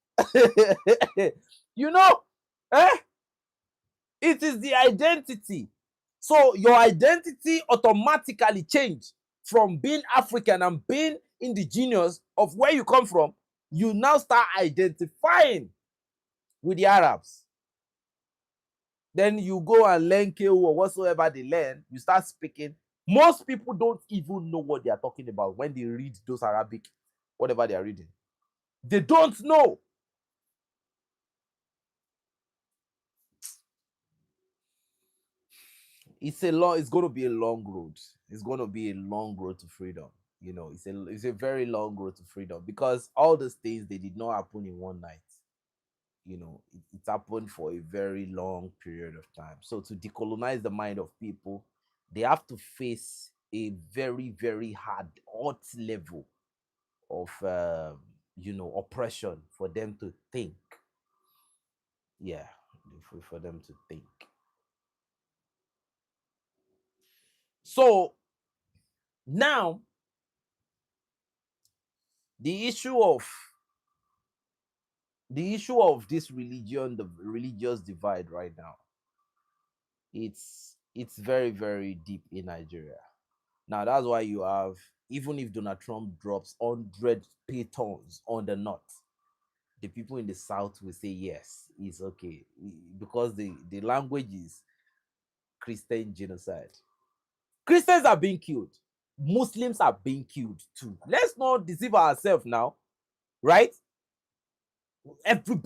It is the identity. So your identity automatically changed from being African and being indigenous of where you come from. You now start identifying with the Arabs. Then you go and learn KU or whatsoever they learn. You start speaking. Most people don't even know what they are talking about when they read those Arabic, whatever they are reading. They don't know. It's going to be a long road. It's going to be a long road to freedom. It's a very long road to freedom because all these things, they did not happen in one night. It happened for a very long period of time. So to decolonize the mind of people, they have to face a very, very hard level of oppression for them to think. Yeah, for them to think. So Now, the issue of this religion, the religious divide right now, it's very, very deep in Nigeria. Now that's why you have, even if Donald Trump drops 100 patons on the north, the people in the south will say yes, it's okay, because the language is Christian genocide. Christians are being killed, Muslims are being killed too. Let's not deceive ourselves now, right? Everybody